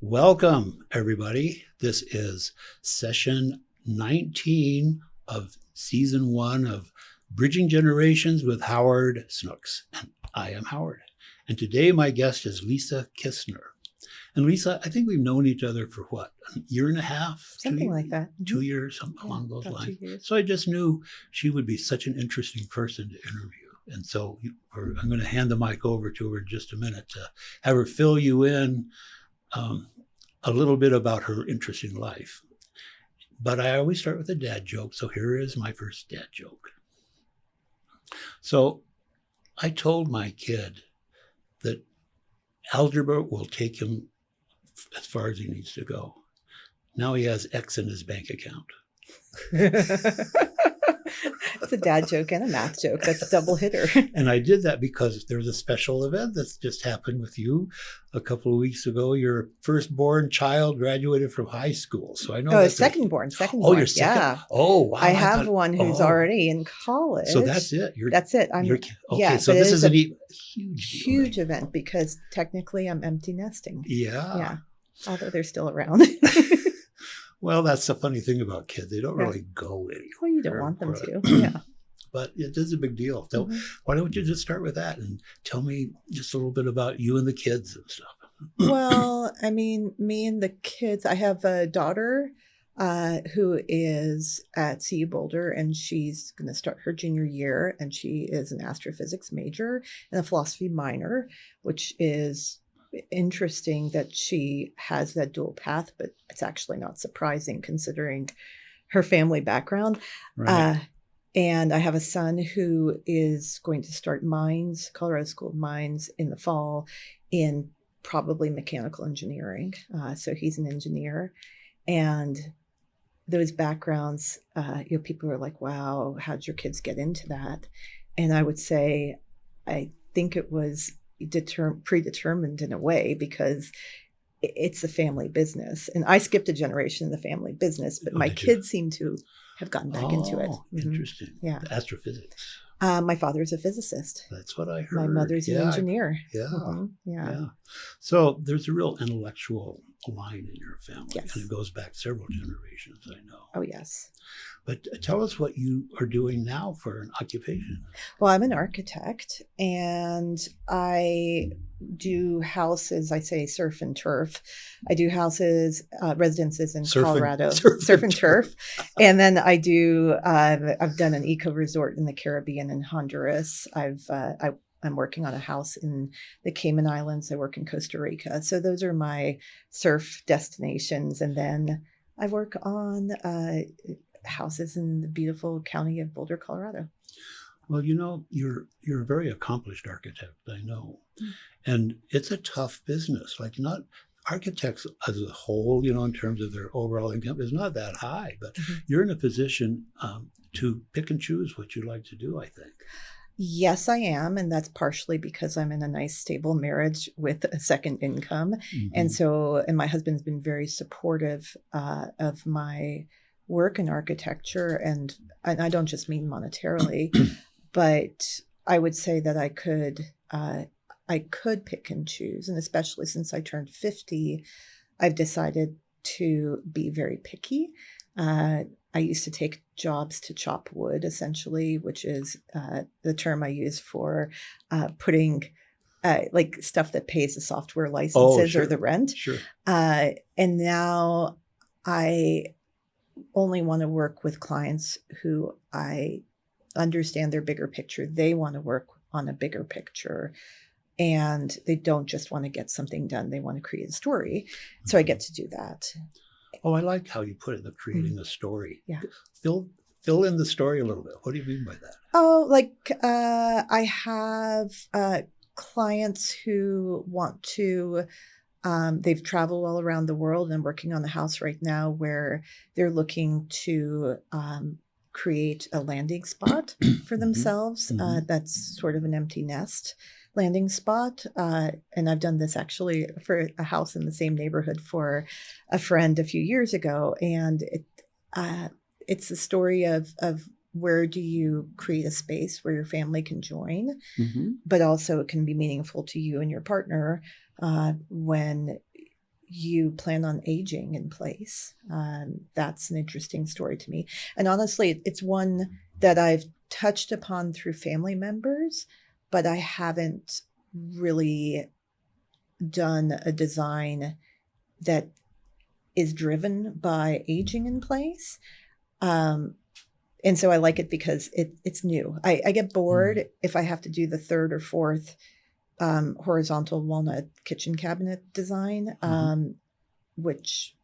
Welcome, everybody. This is session 19 of season 1 of Bridging Generations with Howard Snooks. And I am Howard. And today my guest is Lisa Kisner. And Lisa, I think we've known each other for what, a year and a half? Something like that. 2 years, something along those about lines. 2 years. So I just knew she would be such an interesting person to interview. And so I'm going to hand the mic over to her in just a minute to have her fill you in a little bit about her interesting life. But I always start with a dad joke. So here is my first dad joke. So I told my kid that algebra will take him as far as he needs to go. Now he has X in his bank account. It's a dad joke and a math joke. That's a double hitter. And I did that because there's a special event that's just happened with you a couple of weeks ago. Your firstborn child graduated from high school. So I know. Oh, secondborn. Oh, your second. Yeah. Oh, wow. I have one who's already in college. So that's it. That's it. Okay. Yeah, so this is a huge event because technically I'm empty nesting. Yeah. Yeah. Although they're still around. Well, that's the funny thing about kids. They don't really go anywhere. Well, you don't want them to. Yeah. But it is a big deal. So why don't you just start with that and tell me just a little bit about you and the kids and stuff. Well, I mean, me and the kids, I have a daughter who is at CU Boulder, and she's going to start her junior year, and she is an astrophysics major and a philosophy minor, which is interesting that she has that dual path, but it's actually not surprising considering her family background. Right. And I have a son who is going to start mines, Colorado School of Mines, in the fall in probably mechanical engineering. So he's an engineer. And those backgrounds, people are like, wow, how'd your kids get into that? And I would say, I think it was predetermined in a way because it's a family business. And I skipped a generation in the family business, but my kids seem to have gotten back into it. Interesting. Yeah. Astrophysics. My father's a physicist. That's what I heard. My mother's an engineer. Yeah. Yeah. So there's a real intellectual line in your family. Yes. And it goes back several generations, I know. Oh, yes. But tell us what you are doing now for an occupation. Well, I'm an architect and I do houses, I say surf and turf. I do houses, residences in Colorado, surf and turf. And then I do, I've done an eco resort in the Caribbean in Honduras. I'm working on a house in the Cayman Islands. I work in Costa Rica. So those are my surf destinations. And then I work on houses in the beautiful county of Boulder, Colorado. Well, you're a very accomplished architect, I know. And it's a tough business. Like, not architects as a whole, in terms of their overall income is not that high, but you're in a position to pick and choose what you like to do, I think. Yes, I am. And that's partially because I'm in a nice, stable marriage with a second income. And my husband's been very supportive of my work in architecture. And I don't just mean monetarily, but I would say that I could pick and choose. And especially since I turned 50, I've decided to be very picky. I used to take jobs to chop wood, essentially, which is the term I use for putting like stuff that pays the software licenses or the rent. Sure. And now I only want to work with clients who I understand their bigger picture. They want to work on a bigger picture. And they don't just want to get something done. They want to create a story. So I get to do that. Oh, I like how you put it, the creating a story. Yeah. Fill in the story a little bit. What do you mean by that? Oh, I have clients who want to, they've traveled all around the world, and I'm working on the house right now where they're looking to create a landing spot for themselves. That's sort of an empty nest landing spot. And I've done this actually for a house in the same neighborhood for a friend a few years ago. And it's the story of where do you create a space where your family can join, but also it can be meaningful to you and your partner when you plan on aging in place. That's an interesting story to me. And honestly, it's one that I've touched upon through family members, but I haven't really done a design that is driven by aging in place. And so I like it because it's new. I get bored if I have to do the third or fourth horizontal walnut kitchen cabinet design, which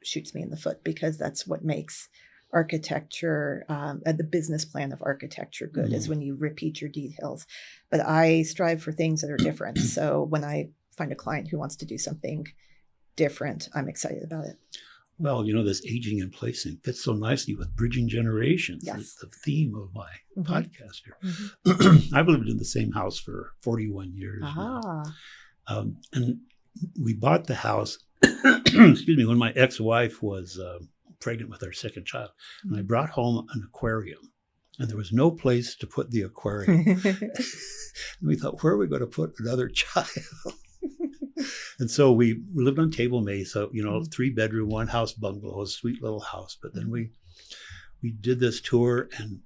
shoots me in the foot, because that's what makes architecture, the business plan of architecture good, is when you repeat your details. But I strive for things that are different. So when I find a client who wants to do something different, I'm excited about it. Well, this aging in place thing fits so nicely with bridging generations. Yes. It's the theme of my podcast here. Mm-hmm. I've lived in the same house for 41 years now. And we bought the house, excuse me, when my ex-wife was pregnant with our second child. And I brought home an aquarium. And there was no place to put the aquarium. And we thought, where are we going to put another child? And so we lived on Table Mesa, 3-bedroom, 1-house bungalow, a sweet little house. But then we did this tour, and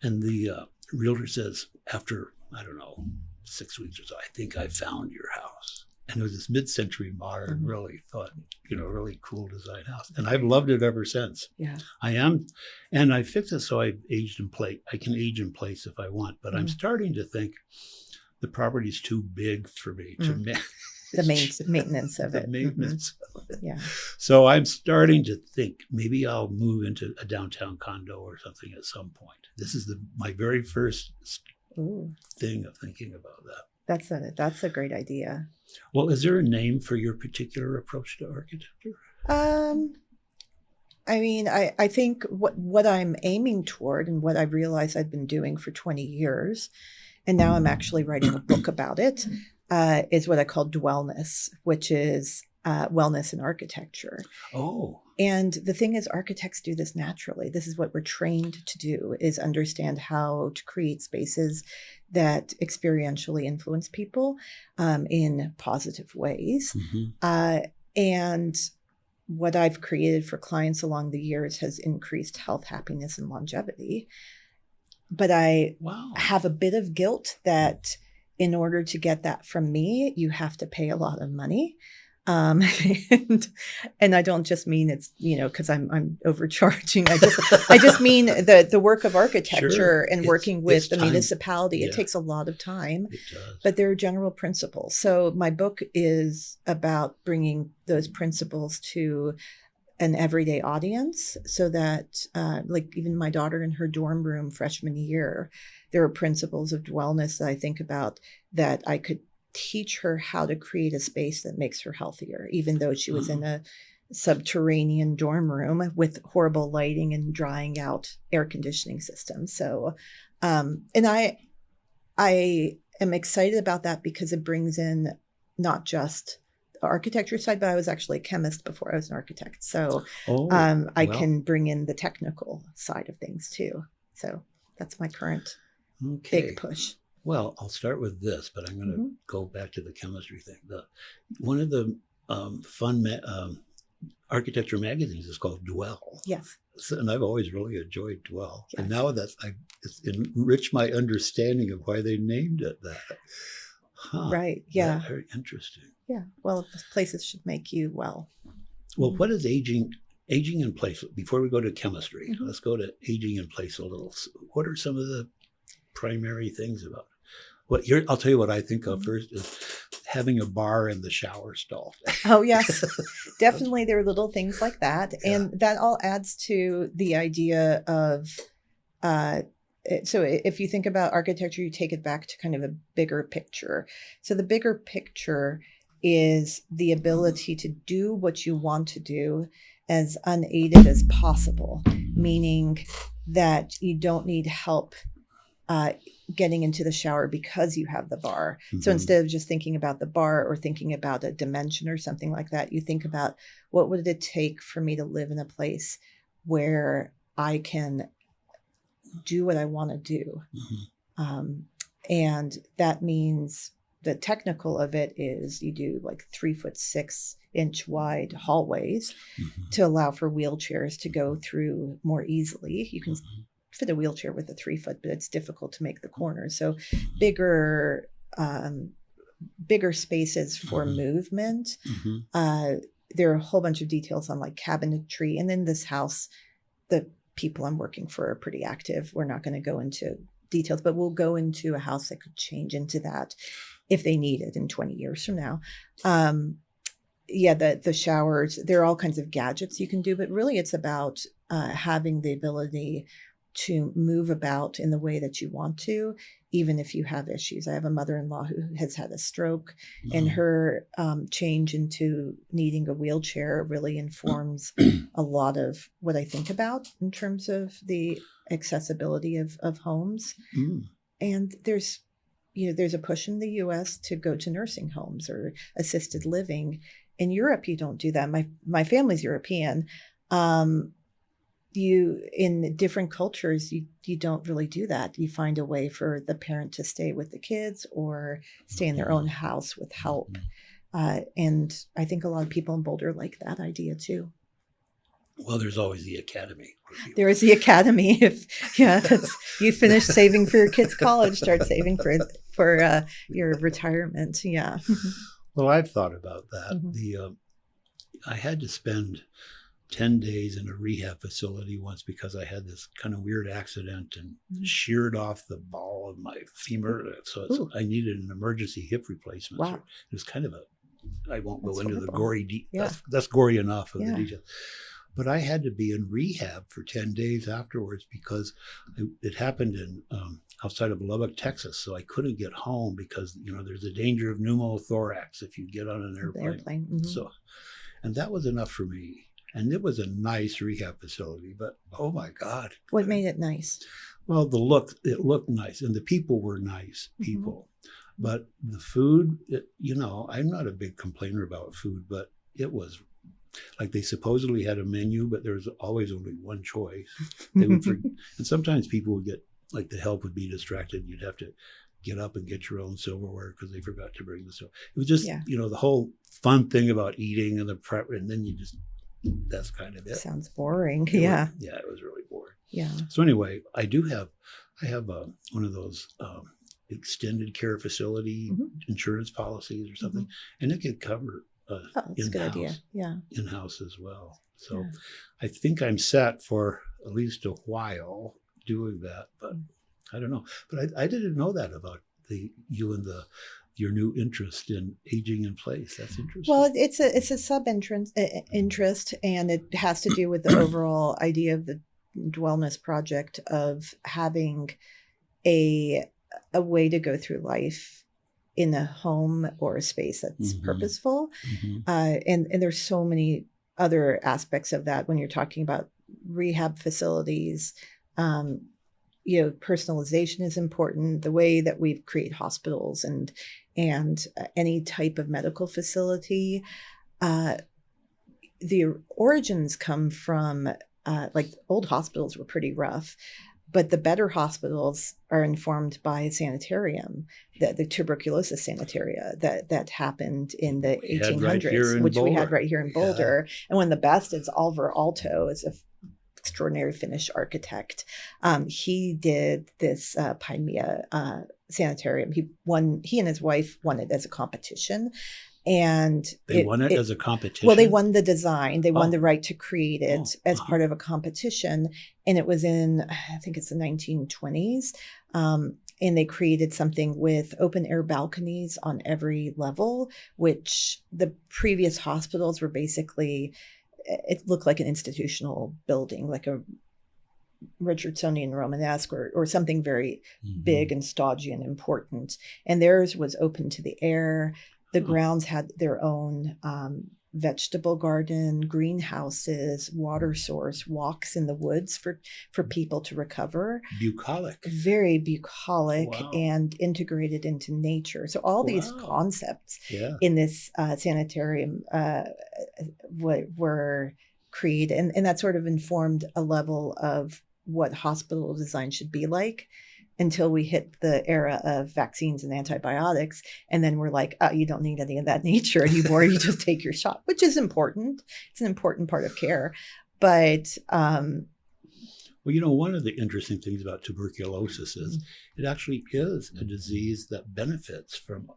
the realtor says, after, 6 weeks or so, I think I found your house. And it was this mid-century modern, really really cool design house. And I've loved it ever since. Yeah. And I fixed it so I aged in place. I can age in place if I want, but I'm starting to think the property's too big for me to manage. The maintenance of it. Maintenance. Yeah. So I'm starting to think maybe I'll move into a downtown condo or something at some point. This is my very first thing of thinking about that. That's a great idea. Well, is there a name for your particular approach to architecture? I think what I'm aiming toward, and what I've realized I've been doing for 20 years, and now I'm actually writing a book about it, is what I call Dewellness, which is wellness in architecture. Oh. And the thing is, architects do this naturally. This is what we're trained to do, is understand how to create spaces that experientially influence people in positive ways. And what I've created for clients along the years has increased health, happiness, and longevity. But I have a bit of guilt that in order to get that from me, you have to pay a lot of money. And I don't just mean it's, because I'm overcharging. I just mean the work of architecture and working with the municipality. It takes a lot of time, it does. But there are general principles. So my book is about bringing those principles to an everyday audience, so that like even my daughter in her dorm room freshman year, there are principles of wellness that I think about, that I could teach her how to create a space that makes her healthier, even though she was in a subterranean dorm room with horrible lighting and drying out air conditioning systems. So, and I am excited about that, because it brings in not just the architecture side, but I was actually a chemist before I was an architect. So I can bring in the technical side of things too. So that's my current big push. Well, I'll start with this, but I'm going to go back to the chemistry thing. One of the fun architecture magazines is called Dwell. Yes. So, and I've always really enjoyed Dwell. Yes. And now it's enriched my understanding of why they named it that. Right. Yeah. Very interesting. Yeah. Well, places should make you well. Well, what is aging in place? Before we go to chemistry, let's go to aging in place a little. What are some of the primary things about it? I'll tell you what I think of first is having a bar in the shower stall. Oh, yes. Definitely. There are little things like that. Yeah. And that all adds to the idea of, so if you think about architecture, you take it back to kind of a bigger picture. So the bigger picture is the ability to do what you want to do as unaided as possible, meaning that you don't need help getting into the shower because you have the bar. So instead of just thinking about the bar or thinking about a dimension or something like that, you think about, what would it take for me to live in a place where I can do what I want to do? And that means the technical of it is you do like 3'6" wide hallways Mhm. to allow for wheelchairs to go through more easily. You can fit a wheelchair with a 3 foot, but it's difficult to make the corners. So bigger, bigger spaces for Mhm. movement. Mhm. There are a whole bunch of details on like cabinetry. And in this house, the people I'm working for are pretty active. We're not going to go into details, but we'll go into a house that could change into that if they need it in 20 years from now. Yeah, the showers, there are all kinds of gadgets you can do, but really it's about having the ability to move about in the way that you want to, even if you have issues. I have a mother-in-law who has had a stroke, and her change into needing a wheelchair really informs a lot of what I think about in terms of the accessibility of homes. Mm. And there's a push in the US to go to nursing homes or assisted living. In Europe, you don't do that. My family's European. In different cultures, you don't really do that. You find a way for the parent to stay with the kids or stay in their own house with help. And I think a lot of people in Boulder like that idea too. Well, there's always the academy. There is the academy. You finish saving for your kids' college, start saving for your retirement. Yeah. Well, I've thought about that. Mm-hmm. I had to spend 10 days in a rehab facility once because I had this kind of weird accident and sheared off the ball of my femur. So I needed an emergency hip replacement. Wow. So it was kind of I won't go into horrible. the gory, Yeah. that's gory enough of Yeah. the details. But I had to be in rehab for 10 days afterwards because it happened in outside of Lubbock, Texas. So I couldn't get home because, there's a danger of pneumothorax if you get on an airplane. Mm-hmm. So, and that was enough for me. And it was a nice rehab facility, but oh my God. What made it nice? Well, it looked nice and the people were nice people. Mm-hmm. But the food, I'm not a big complainer about food, but it was like they supposedly had a menu, but there was always only one choice. They would and sometimes people would get, like the help would be distracted. You'd have to get up and get your own silverware because they forgot to bring the silver. It was just, the whole fun thing about eating and the prep, and then that's kind of it. Sounds boring. It was really boring. Yeah. So anyway, I have one of those extended care facility insurance policies or something, and it could cover that's a good idea. Yeah. In-house as well. So I think I'm set for at least a while doing that, but I don't know. But I didn't know that about your new interest in aging in place. That's interesting. Well, it's a sub interest, and it has to do with the overall idea of the Dewellness project of having a way to go through life in a home or a space that's purposeful. And there's so many other aspects of that when you're talking about rehab facilities. Personalization is important. The way that we create hospitals and any type of medical facility, the origins come from like old hospitals were pretty rough. But the better hospitals are informed by a sanitarium, the tuberculosis sanitaria that happened in the 1800s, which we had right here in Boulder. Yeah. And one of the best is Alvar Aalto, is an extraordinary Finnish architect. He did this Paimia sanitarium. He and his wife won it as a competition. And they won it as a competition. Well, they won the design. They won the right to create it as part of a competition. And it was in, I think it's the 1920s. And they created something with open air balconies on every level, which the previous hospitals were basically, it looked like an institutional building, like a Richardsonian Romanesque or something very big and stodgy and important. And theirs was open to the air. The grounds had their own vegetable garden, greenhouses, water source, walks in the woods for people to recover. Bucolic. Very bucolic. Wow. And integrated into nature. So all these concepts in this sanitarium were created. And that sort of informed a level of what hospital design should be like. until we hit the era of vaccines and antibiotics. And then we're like, oh, you don't need any of that nature anymore. You just take your shot, which is important. It's an important part of care. But well, one of the interesting things about tuberculosis is it actually is a disease that benefits from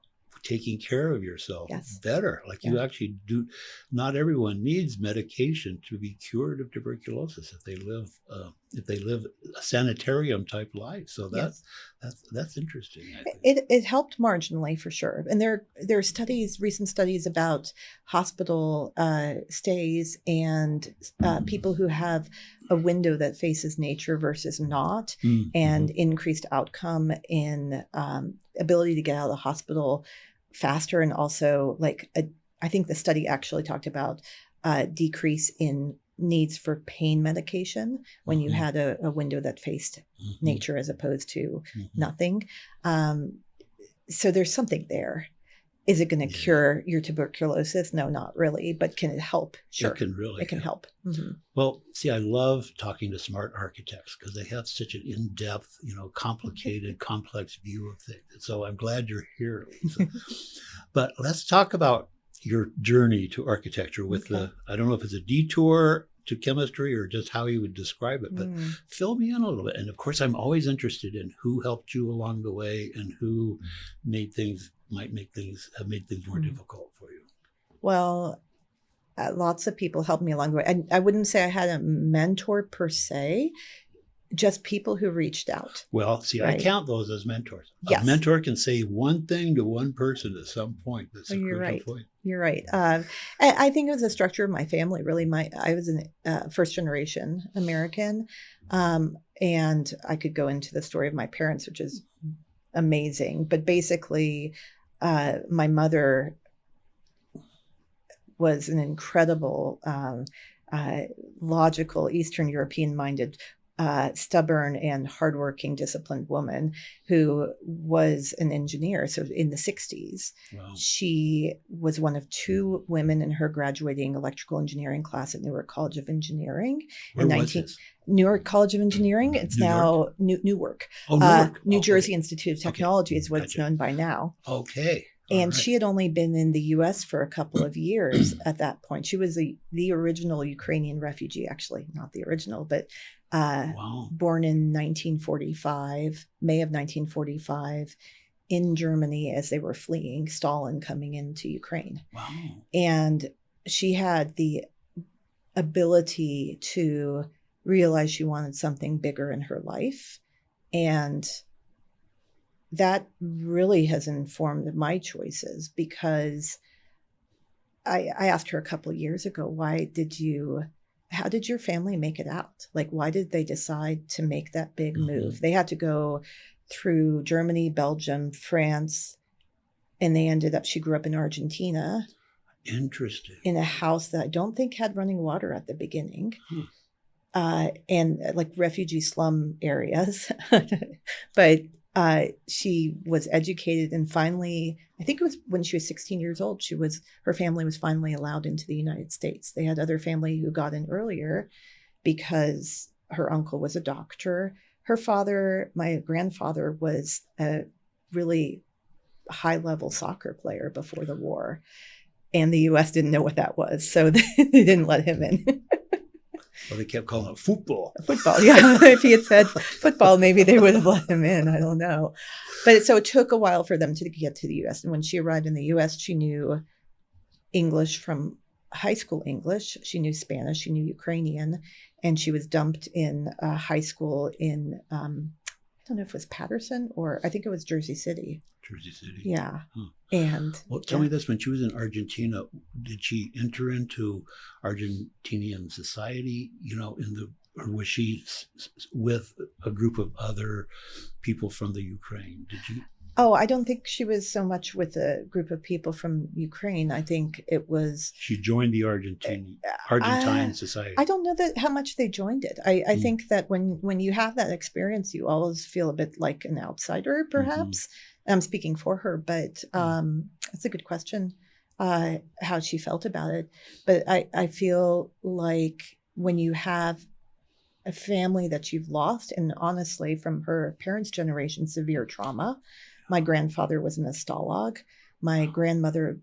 taking care of yourself better. Like you actually do. Not everyone needs medication to be cured of tuberculosis if they live a sanitarium type life. So that's interesting. I think. It helped marginally for sure. And there are recent studies about hospital stays and people who have a window that faces nature versus not, and increased outcome in ability to get out of the hospital faster. And also I think the study actually talked about decrease in needs for pain medication when you had a window that faced nature as opposed to nothing. So there's something there. Is it going to cure your tuberculosis? No, not really. But can it help? Sure. It can help. Well, see, I love talking to smart architects because they have such an in-depth, complicated, complex view of things. So I'm glad you're here, Lisa. But let's talk about your journey to architecture with I don't know if it's a detour to chemistry or just how you would describe it, but fill me in a little bit. And of course, I'm always interested in who helped you along the way and who made things have made things more difficult for you. Well, lots of people helped me along the way. I wouldn't say I had a mentor per se, just people who reached out. Well, see, right? I count those as mentors. Yes. A mentor can say one thing to one person at some point. That's a crucial point. You're right. I think it was the structure of my family. Really, I was a first generation American, and I could go into the story of my parents, which is amazing. But basically, my mother was an incredible, logical, Eastern European-minded, stubborn and hardworking, disciplined woman who was an engineer. So in the 60s, she was one of two women in her graduating electrical engineering class at Newark College of Engineering. Newark College of Engineering. It's now Newark. Oh, Newark. New Jersey Institute of Technology is what it's known by now. Okay. And she had only been in the U.S. for a couple of years at that point. She was the original Ukrainian refugee, actually, not the original, but born in 1945, May of 1945, in Germany as they were fleeing Stalin coming into Ukraine. Wow. And she had the ability to realize she wanted something bigger in her life. And that really has informed my choices, because I asked her a couple of years ago, how did your family make it out? Like, why did they decide to make that big move? They had to go through Germany, Belgium, France, and she grew up in Argentina. Interesting. In a house that I don't think had running water at the beginning. And like refugee slum areas. But she was educated, and finally, I think it was when she was 16 years old, her family was finally allowed into the United States. They had other family who got in earlier because her uncle was a doctor. Her father, my grandfather, was a really high-level soccer player before the war, and the U.S. didn't know what that was, so they didn't let him in. Well, they kept calling it football. Football, yeah. If he had said football, maybe they would have let him in. I don't know. But so it took a while for them to get to the U.S. And when she arrived in the U.S., she knew English from high school English. She knew Spanish. She knew Ukrainian. And she was dumped in a high school in, I don't know if it was Patterson or I think it was Jersey City. Jersey City. Yeah. Huh. And well, tell me this: when she was in Argentina, did she enter into Argentinian society? Or was she with a group of other people from the Ukraine? Did you? Oh, I don't think she was so much with a group of people from Ukraine. I think it was... She joined the Argentine society. I don't know how much they joined it. I think that when you have that experience, you always feel a bit like an outsider, perhaps. I'm speaking for her, but it's a good question, how she felt about it. But I feel like when you have a family that you've lost. And honestly, from her parents' generation, severe trauma. My grandfather was in a stalag. My grandmother,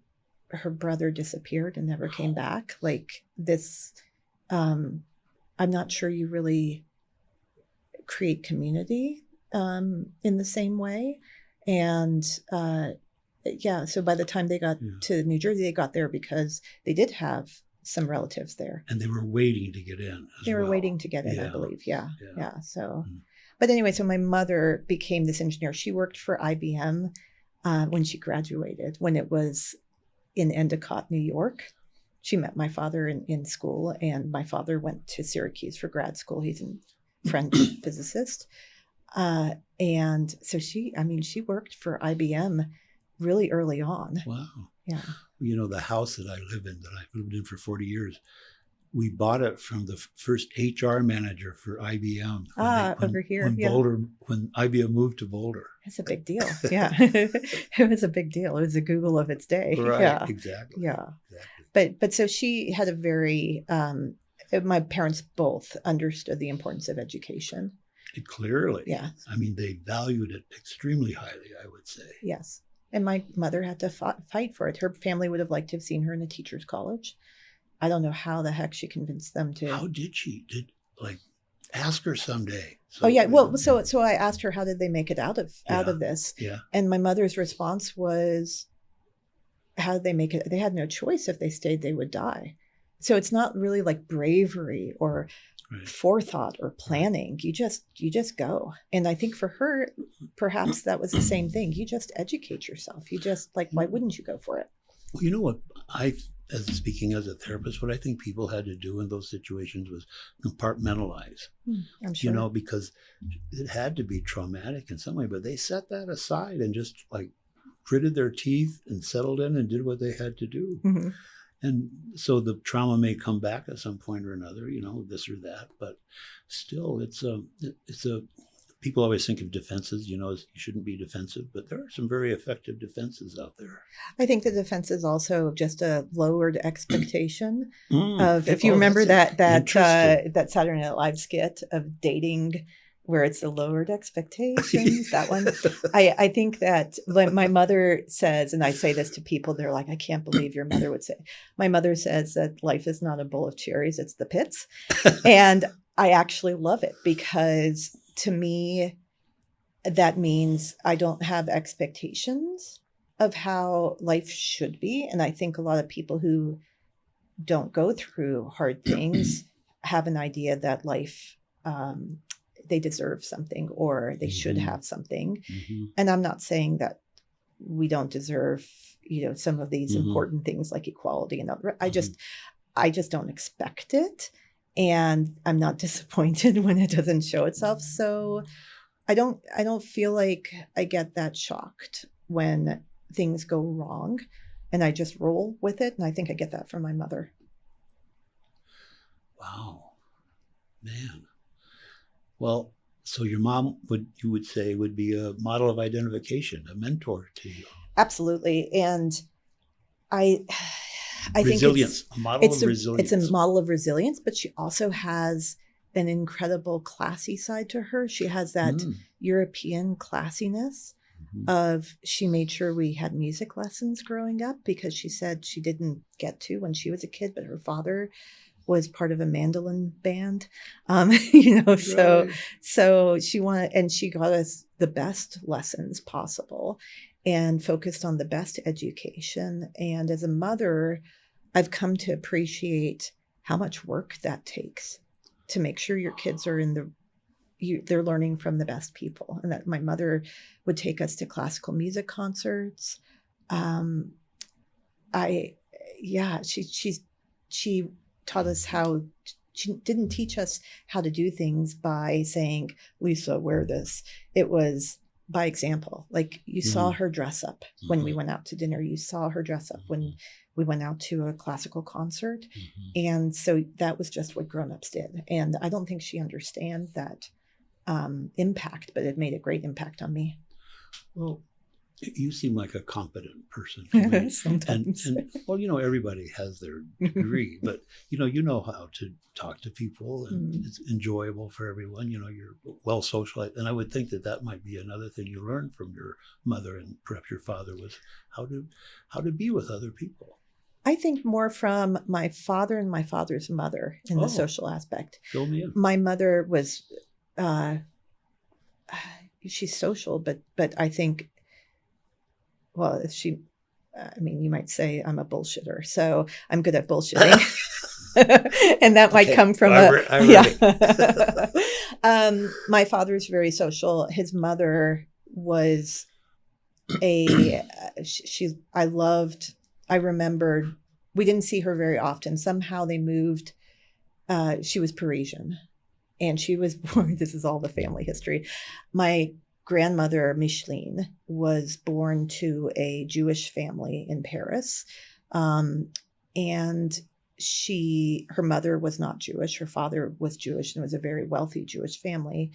her brother disappeared and never came back. Like this, I'm not sure you really create community in the same way. And yeah, so by the time they got to New Jersey, they got there because they did have some relatives there. And they were waiting to get in. They were waiting to get in, I believe. Yeah. So, but anyway, so my mother became this engineer. She worked for IBM when she graduated, when it was in Endicott, New York. She met my father in school, and my father went to Syracuse for grad school. He's a French physicist. And so she worked for IBM really early on. Wow. Yeah. You know, the house that I live in, that I've lived in for 40 years, we bought it from the first HR manager for IBM. Over here. When IBM moved to Boulder. It's a big deal. Yeah. It was a big deal. It was the Google of its day. Right. Yeah. Exactly. Yeah. Exactly. But so she had a very, my parents both understood the importance of education. Clearly. Yeah. I mean, they valued it extremely highly, I would say. Yes. And my mother had to fight for it. Her family would have liked to have seen her in a teacher's college. I don't know how the heck she convinced them to. How did she? Ask her someday. So, oh yeah. Well, so I asked her, how did they make it out of this? Yeah. And my mother's response was, how did they make it? They had no choice. If they stayed, they would die. So it's not really like bravery or forethought or planning. You just go. And I think for her, perhaps that was the same thing. You just educate yourself. You just why wouldn't you go for it? Well, you know what, speaking as a therapist, what I think people had to do in those situations was compartmentalize. I'm sure. You know, because it had to be traumatic in some way, but they set that aside and just gritted their teeth and settled in and did what they had to do. Mm-hmm. And so the trauma may come back at some point or another, this or that, but still people always think of defenses, you shouldn't be defensive, but there are some very effective defenses out there. I think the defense is also just a lowered expectation of, if you remember that Saturday Night Live skit of dating, where it's the lowered expectations, that one. I think that my mother says, and I say this to people, they're like, I can't believe your mother would say. My mother says that life is not a bowl of cherries, it's the pits. And I actually love it, because to me, that means I don't have expectations of how life should be. And I think a lot of people who don't go through hard things have an idea that life, they deserve something, or they should have something. Mm-hmm. And I'm not saying that we don't deserve, some of these important things like equality and other. I just don't expect it. And I'm not disappointed when it doesn't show itself. So I don't feel like I get that shocked when things go wrong, and I just roll with it. And I think I get that from my mother. Wow, man. Well, so your mom you would say would be a model of identification, a mentor to you. Absolutely. And I resilience, think a model of resilience. It's a model of resilience, but she also has an incredible classy side to her. She has that European classiness of, she made sure we had music lessons growing up, because she said she didn't get to when she was a kid, but her father was part of a mandolin band, so she wanted, and she got us the best lessons possible and focused on the best education. And as a mother, I've come to appreciate how much work that takes to make sure your kids are they're learning from the best people. And that my mother would take us to classical music concerts. She taught us she didn't teach us how to do things by saying, Lisa, wear this. It was by example. Like, you saw her dress up when we went out to dinner. You saw her dress up when we went out to a classical concert. And so that was just what grown-ups did. And I don't think she understands that impact, but it made a great impact on me. Well, You seem like a competent person to me. Sometimes. And well, you know, everybody has their degree, but you know how to talk to people, and it's enjoyable for everyone. You know, you're well socialized, and I would think that that might be another thing you learned from your mother and perhaps your father was how to be with other people. I think more from my father and my father's mother in the social aspect. Fill me in. My mother was, she's social, but I think, well, if she, I mean, you might say I'm a bullshitter, so I'm good at bullshitting. And that might come from my father's very social. His mother was I remembered, we didn't see her very often. Somehow they moved. She was Parisian, and she was born. This is all the family history. My grandmother, Micheline, was born to a Jewish family in Paris. And her mother was not Jewish. Her father was Jewish and was a very wealthy Jewish family,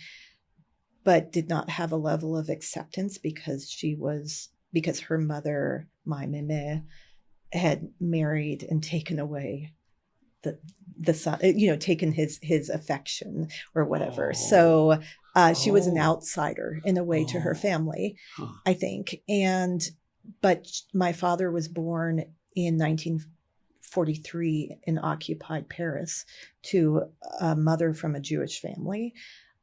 but did not have a level of acceptance because her mother, my meme, had married and taken away the son, taken his affection or whatever. So she was an outsider in a way to her family, I think. But my father was born in 1943 in occupied Paris to a mother from a Jewish family.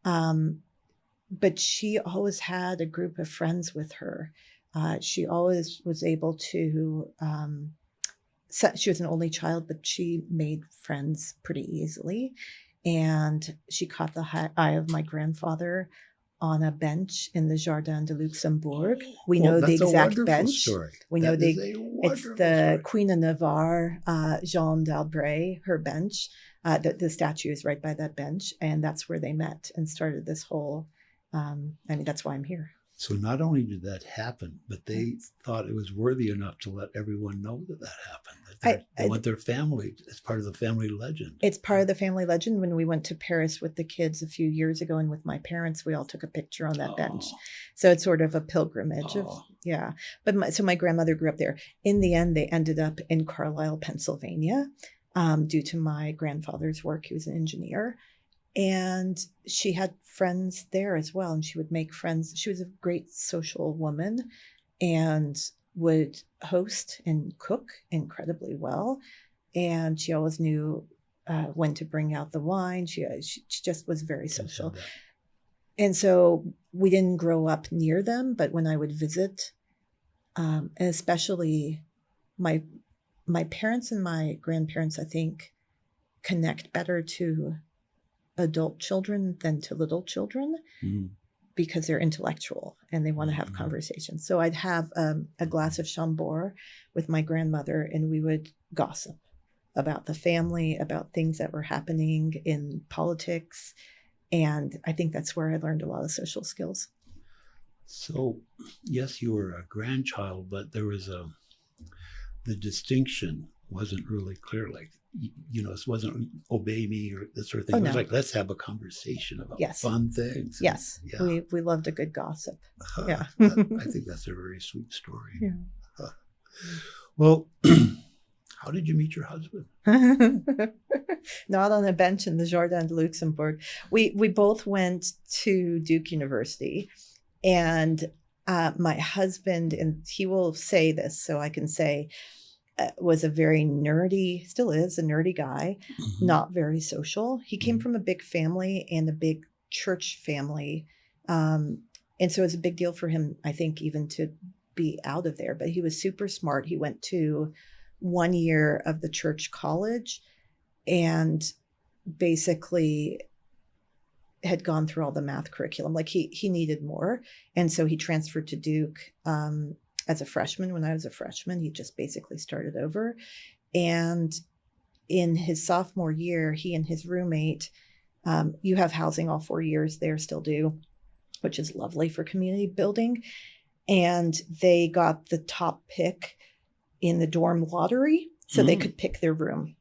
But she always had a group of friends with her. She always was able to, she was an only child, but she made friends pretty easily. And she caught the eye of my grandfather on a bench in the Jardin de Luxembourg. We know the exact bench. Story. We know it's the Queen of Navarre, Jeanne d'Albret, her bench. The statue is right by that bench. And that's where they met and started this whole, that's why I'm here. So not only did that happen, but they thought it was worthy enough to let everyone know that happened. That they want their family. It's part of the family legend. It's part of the family legend. When we went to Paris with the kids a few years ago and with my parents, we all took a picture on that bench. So it's sort of a pilgrimage But so my grandmother grew up there. In the end, they ended up in Carlisle, Pennsylvania, due to my grandfather's work. He was an engineer. And she had friends there as well. And she would make friends. She was a great social woman and would host and cook incredibly well. And she always knew when to bring out the wine. She just was very social. And so we didn't grow up near them. But when I would visit, and especially my parents and my grandparents, I think, connect better to adult children than to little children because they're intellectual and they want to have conversations. So I'd have a glass of Chambord with my grandmother and we would gossip about the family, about things that were happening in politics. And I think that's where I learned a lot of social skills. So, yes, you were a grandchild, but there was the distinction wasn't really clear. Like, it wasn't obey me or that sort of thing. It was like, let's have a conversation about fun things. Yes. Yeah. We loved a good gossip. Yeah. I think that's a very sweet story. Yeah. Well, how did you meet your husband? Not on a bench in the Jardin de Luxembourg. We both went to Duke University, and my husband, and he will say this, so I can say, was a very nerdy, still is a nerdy guy, not very social. He came from a big family and a big church family. And so it's a big deal for him, I think, even to be out of there. But he was super smart. He went to 1 year of the church college and basically had gone through all the math curriculum. Like he needed more. And so he transferred to Duke as a freshman. When I was a freshman, he just basically started over. And in his sophomore year, he and his roommate, you have housing all 4 years there, still do, which is lovely for community building. And they got the top pick in the dorm lottery, so they could pick their room.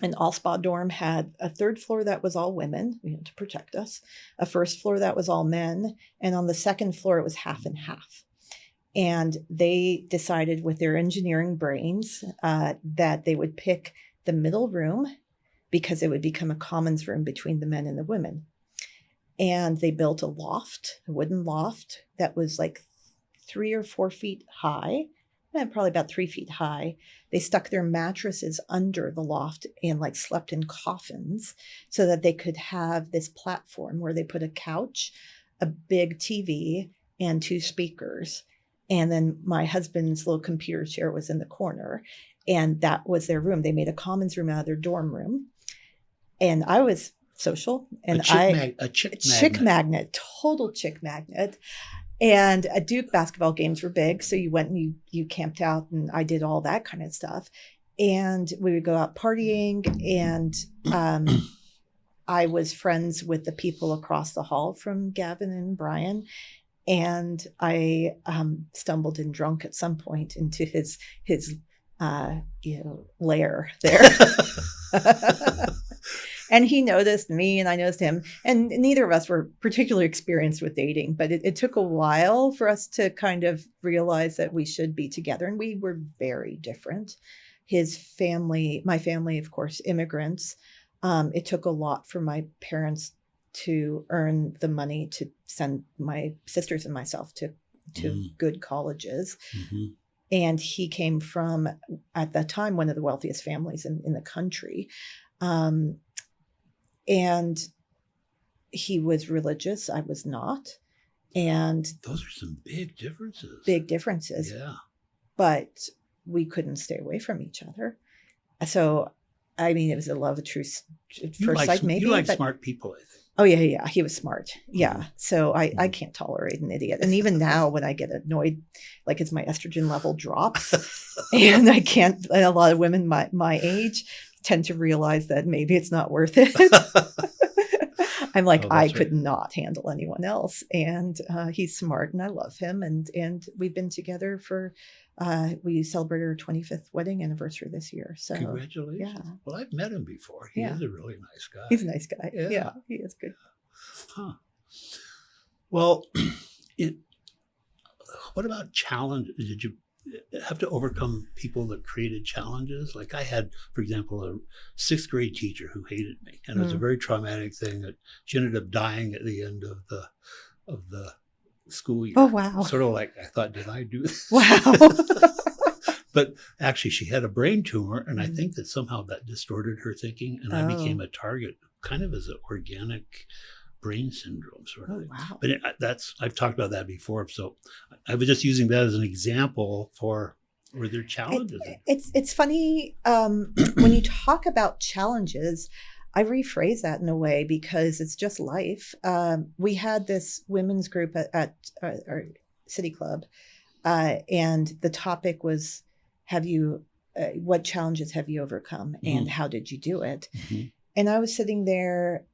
And All Spa dorm had a third floor that was all women, to protect us, a first floor that was all men, and on the second floor it was half and half. And they decided with their engineering brains that they would pick the middle room because it would become a commons room between the men and the women. And they built a loft, a wooden loft that was like 3 or 4 feet high, and probably about 3 feet high. They stuck their mattresses under the loft and like slept in coffins so that they could have this platform where they put a couch, a big TV, and 2 speakers. And then my husband's little computer chair was in the corner, and that was their room. They made a commons room out of their dorm room. And I was social, and a chick magnet, total chick magnet. And Duke basketball games were big, so you went and you camped out, and I did all that kind of stuff. And we would go out partying, and I was friends with the people across the hall from Gavin and Brian. And I stumbled in drunk at some point into his lair there. And he noticed me and I noticed him. And neither of us were particularly experienced with dating, but it took a while for us to kind of realize that we should be together. And we were very different. His family, my family, of course, immigrants. It took a lot for my parents to earn the money to send my sisters and myself to good colleges. Mm-hmm. And he came from, at that time, one of the wealthiest families in the country. And he was religious. I was not. And those are some big differences. Big differences. Yeah. But we couldn't stay away from each other. So, I mean, it was a love at first sight, maybe. You like smart people, I think. Oh, yeah. He was smart. Yeah. Mm-hmm. So I can't tolerate an idiot. And even now when I get annoyed, like as my estrogen level drops and I can't, and a lot of women my age tend to realize that maybe it's not worth it. I'm like, I could not handle anyone else. And he's smart and I love him. And we've been together for, we celebrated our 25th wedding anniversary this year. So congratulations. Yeah. Well, I've met him before. He is a really nice guy. He's a nice guy. Yeah, he is good. Huh. Well, what about challenge? Did you have to overcome people that created challenges? Like I had, for example, a 6th grade teacher who hated me, and it was a very traumatic thing that she ended up dying at the end of the school year. Oh, wow. Sort of like, I thought, did I do this? Wow. But actually she had a brain tumor, and I think that somehow that distorted her thinking, and I became a target kind of as an organic brain syndrome sort of thing. Wow. But I've talked about that before. So I was just using that as an example for were there challenges. It's funny when you talk about challenges, I rephrase that in a way because it's just life. We had this women's group at our city club, and the topic was, what challenges have you overcome, and how did you do it? Mm-hmm. And I was sitting there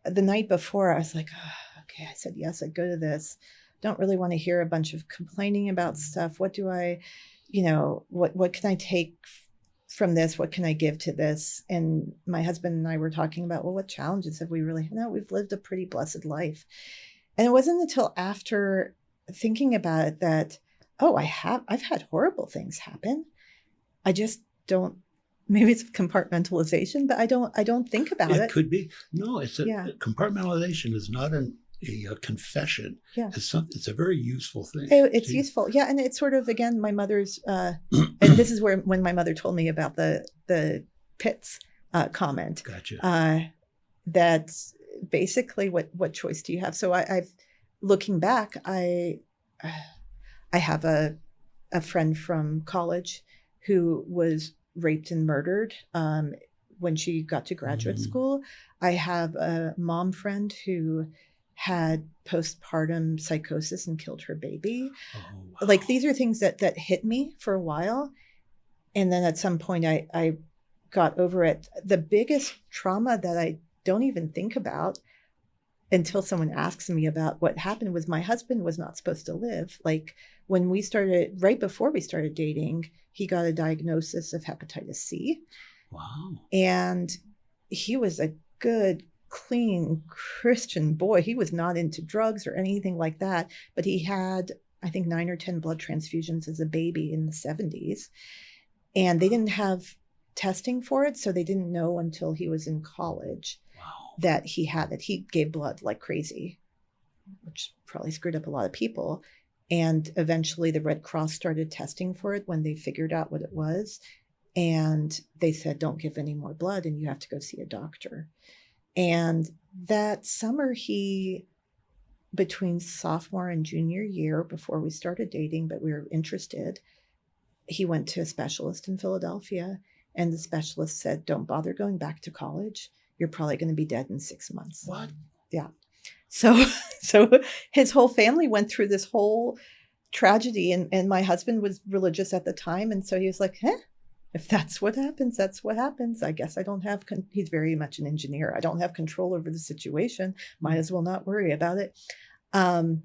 the night before. I was like, oh, okay. I said, yes, I'd go to this. Don't really want to hear a bunch of complaining about stuff. What do I, what can I take from this? What can I give to this? And my husband and I were talking about, well, what challenges have we really, we've lived a pretty blessed life. And it wasn't until after thinking about it that, oh, I've had horrible things happen. I just don't, maybe it's compartmentalization, but I don't think about it. It could be. No, compartmentalization is not a confession. Yeah. It's a very useful thing. It's useful. Yeah. And it's sort of, again, my mother's, and this is when my mother told me about the pits comment. Gotcha. That's basically what choice do you have? So I've looking back, I have a friend from college who was raped and murdered when she got to graduate school. I have a mom friend who had postpartum psychosis and killed her baby. Oh, wow. Like these are things that hit me for a while. And then at some point I got over it. The biggest trauma that I don't even think about until someone asks me about what happened was my husband was not supposed to live. Like when we started, right before we started dating, he got a diagnosis of hepatitis C. Wow. And he was a good, clean Christian boy. He was not into drugs or anything like that, but he had I think 9 or 10 blood transfusions as a baby in the 70s. And they didn't have testing for it, so they didn't know until he was in college that he had it. He gave blood like crazy, which probably screwed up a lot of people. And eventually the Red Cross started testing for it when they figured out what it was. And they said, don't give any more blood and you have to go see a doctor. And that summer, between sophomore and junior year, before we started dating, but we were interested, he went to a specialist in Philadelphia. And the specialist said, don't bother going back to college. You're probably going to be dead in 6 months. What? Yeah. So his whole family went through this whole tragedy. And my husband was religious at the time. And so he was like, if that's what happens, that's what happens. I guess I don't have, he's very much an engineer. I don't have control over the situation. Might as well not worry about it. And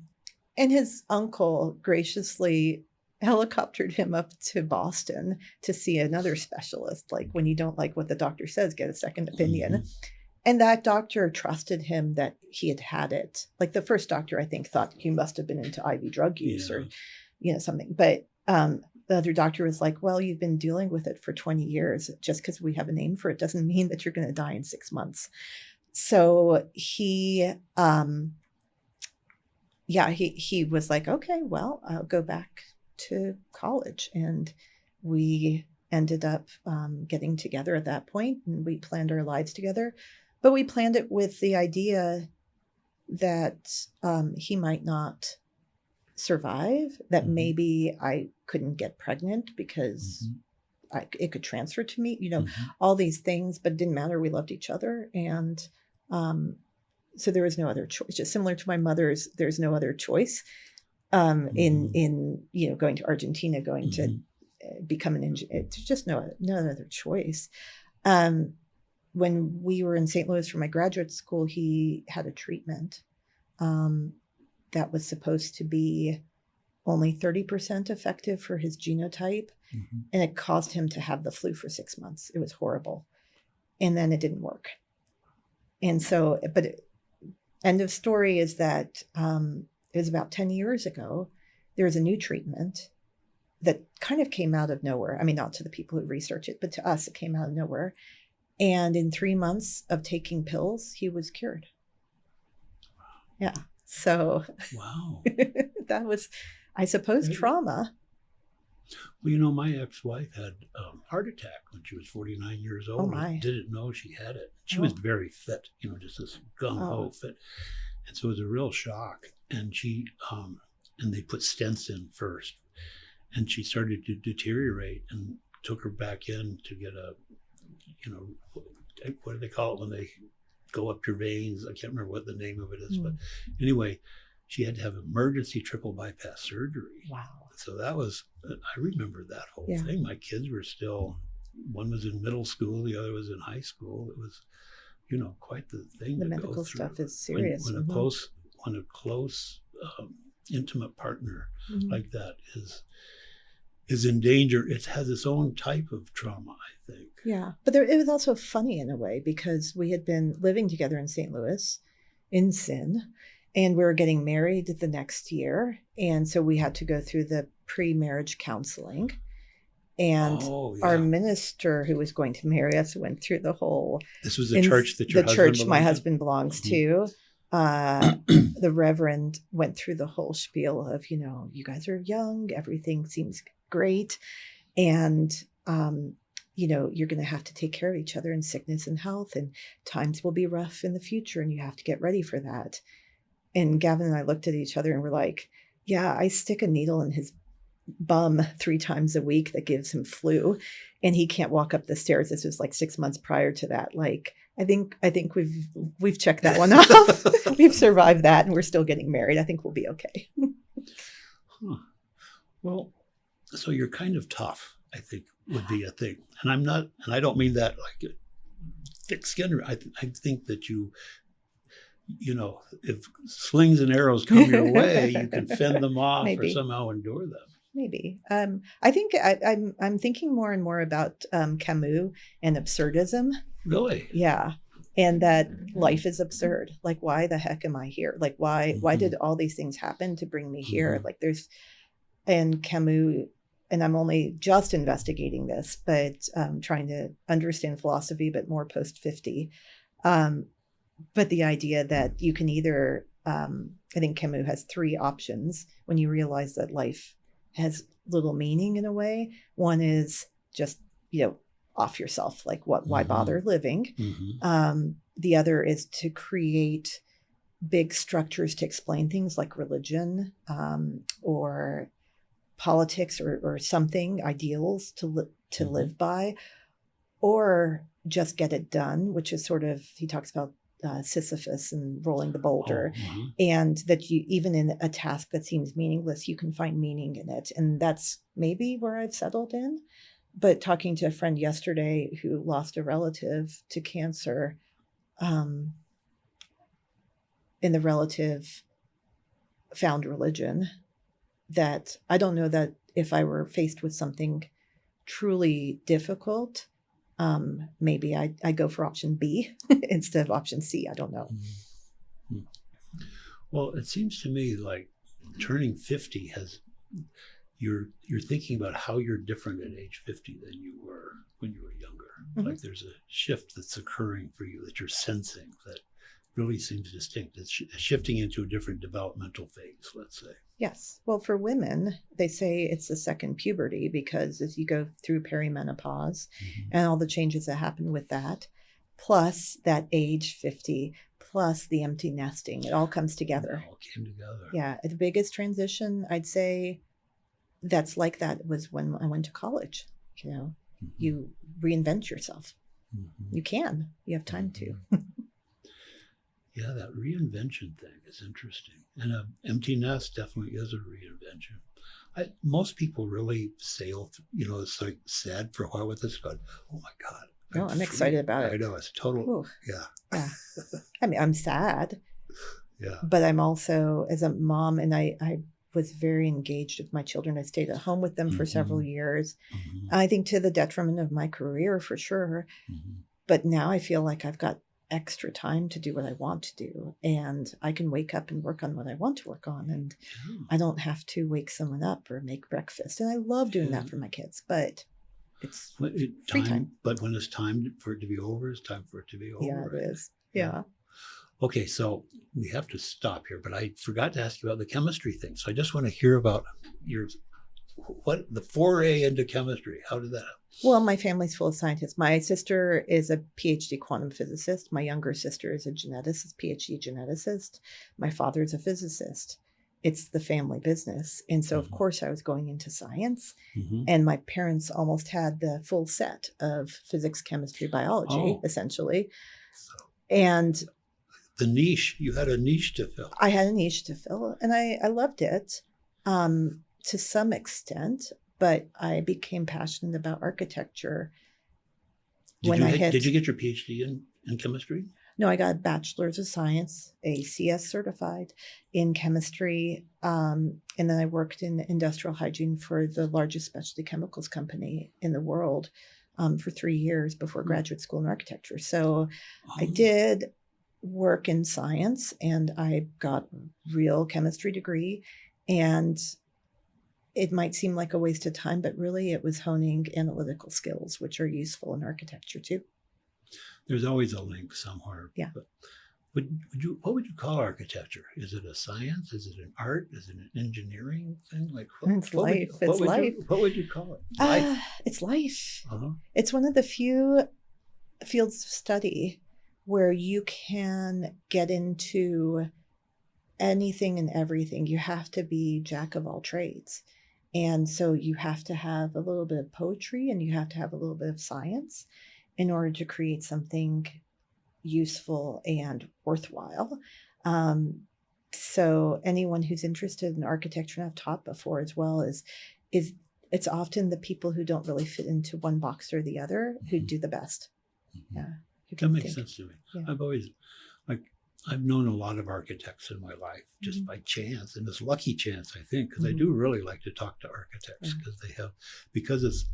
his uncle graciously helicoptered him up to Boston to see another specialist. Like, when you don't like what the doctor says, get a second opinion. Mm-hmm. And that doctor trusted him that he had it. Like, the first doctor, I think, thought he must have been into IV drug use or, something. But the other doctor was like, well, you've been dealing with it for 20 years. Just because we have a name for it doesn't mean that you're going to die in 6 months. So he was like, okay, well, I'll go back to college. And we ended up getting together at that point, and we planned our lives together. But we planned it with the idea that he might not survive, that mm-hmm. maybe I couldn't get pregnant because mm-hmm. it could transfer to me, mm-hmm. all these things, but it didn't matter. We loved each other. And so there was no other choice. Just similar to my mother's, there's no other choice mm-hmm. in going to Argentina, going mm-hmm. to become an engineer. There's just no other choice. When we were in St. Louis for my graduate school, he had a treatment that was supposed to be only 30% effective for his genotype. Mm-hmm. And it caused him to have the flu for 6 months. It was horrible. And then it didn't work. And so, end of story is that it was about 10 years ago, there was a new treatment that kind of came out of nowhere. I mean, not to the people who research it, but to us, it came out of nowhere. And in 3 months of taking pills, he was cured. Yeah. So wow, that was, I suppose, trauma. Well, my ex-wife had a heart attack when she was 49 years old. Oh my. Didn't know she had it. She was very fit, just this gung-ho fit. And so it was a real shock. And she, and they put stents in first. And she started to deteriorate, and took her back in to get a, what do they call it when they go up your veins? I can't remember what the name of it is, but anyway, she had to have emergency triple bypass surgery. Wow. So that was, I remember that whole thing. My kids were still, one was in middle school, the other was in high school. It was, quite the thing the to medical go through. Stuff is serious. When a close, intimate partner like that is in danger, it has its own type of trauma, I think. Yeah, but it was also funny in a way, because we had been living together in St. Louis in sin, and we were getting married the next year. And so we had to go through the pre-marriage counseling. And our minister who was going to marry us went through the whole... This was the church that your husband belonged my husband belongs to. The reverend went through the whole spiel of, you guys are young, everything seems great. And, you're going to have to take care of each other in sickness and health, and times will be rough in the future, and you have to get ready for that. And Gavin and I looked at each other and were like, yeah, I stick a needle in his bum 3 times a week that gives him flu, and he can't walk up the stairs. This was like 6 months prior to that. Like, I think we've checked that one off. We've survived that, and we're still getting married. I think we'll be okay. Well, so you're kind of tough, I think, would be a thing. And I'm not, and I don't mean that like thick skin. I think that if slings and arrows come your way, you can fend them off or somehow endure them. Maybe. I think I'm thinking more and more about Camus and absurdism. Really? Yeah. and that life is absurd. Like, why the heck am I here? Like, why did all these things happen to bring me here? Like and Camus, and I'm only just investigating this, but trying to understand philosophy, but more post 50. But the idea that you can either, I think Camus has 3 options when you realize that life has little meaning in a way. One is just, off yourself, like why bother living? The other is to create big structures to explain things like religion, or politics, or something, ideals to live by, or just get it done, which is sort of, he talks about Sisyphus and rolling the boulder, and that you, even in a task that seems meaningless, you can find meaning in it. And that's maybe where I've settled in. But talking to a friend yesterday who lost a relative to cancer, and the relative found religion, that I don't know that if I were faced with something truly difficult, maybe I go for option B instead of option C. I don't know. Well, it seems to me like turning 50 has, you're thinking about how you're different at age 50 than you were when you were younger. Like there's a shift that's occurring for you that you're sensing that really seems distinct. It's shifting into a different developmental phase, let's say. Yes. Well, for women, they say it's the second puberty, because as you go through perimenopause and all the changes that happen with that, plus that age 50, plus the empty nesting, it all comes together. It all came together. Yeah. The biggest transition, I'd say, that's like that was when I went to college. You reinvent yourself. You have time to. Yeah, that reinvention thing is interesting. And an empty nest definitely is a reinvention. Most people really sail, it's like sad for a while with this, but oh my God. No, I'm excited about it. I know, it's total. Yeah. I mean, I'm sad. Yeah. But I'm also, as a mom, and I was very engaged with my children. I stayed at home with them for several years. I think to the detriment of my career, for sure. But now I feel like I've got extra time to do what I want to do, and I can wake up and work on what I want to work on, and I don't have to wake someone up or make breakfast. And I love doing that for my kids, but it's free time. But when it's time for it to be over, it's time for it to be over. Yeah, it is. Yeah. Okay, so we have to stop here, but I forgot to ask you about the chemistry thing. So I just want to hear about the foray into chemistry. How did that happen? Well, my family's full of scientists. My sister is a PhD quantum physicist. My younger sister is a geneticist, PhD geneticist. My father's a physicist. It's the family business. And so, of course, I was going into science. And my parents almost had the full set of physics, chemistry, biology, essentially. And the niche, you had a niche to fill. I had a niche to fill, and I loved it to some extent. But I became passionate about architecture Did you get your PhD in chemistry? No, I got a bachelor's of science, a CS certified in chemistry. And then I worked in industrial hygiene for the largest specialty chemicals company in the world for 3 years before graduate school in architecture. So I did work in science, and I got a real chemistry degree. And it might seem like a waste of time, but really it was honing analytical skills, which are useful in architecture too. There's always a link somewhere. Yeah. But what would you call architecture? Is it a science? Is it an art? Is it an engineering thing? Like it's life. It's life. What would you call it? Life. It's life. It's one of the few fields of study where you can get into anything and everything. You have to be jack of all trades. And so you have to have a little bit of poetry, and you have to have a little bit of science in order to create something useful and worthwhile. So anyone who's interested in architecture, and I've taught before as well, is it's often the people who don't really fit into one box or the other who do the best. Yeah. That makes sense to me. Yeah. I've known a lot of architects in my life just by chance, and it's lucky chance, I think, because I do really like to talk to architects because it's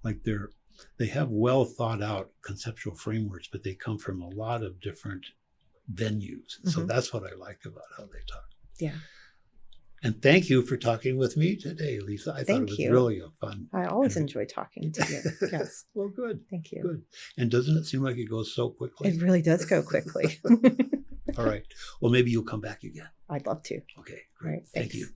like they're they have well thought out conceptual frameworks, but they come from a lot of different venues. So that's what I like about how they talk. Yeah. And thank you for talking with me today, Lisa. I thought it was really a fun. I always enjoy talking to you. Yes. Well, good. Thank you. Good. And doesn't it seem like it goes so quickly? It really does go quickly. All right. Well, maybe you'll come back again. I'd love to. Okay, All great. right. Thank Thanks. you.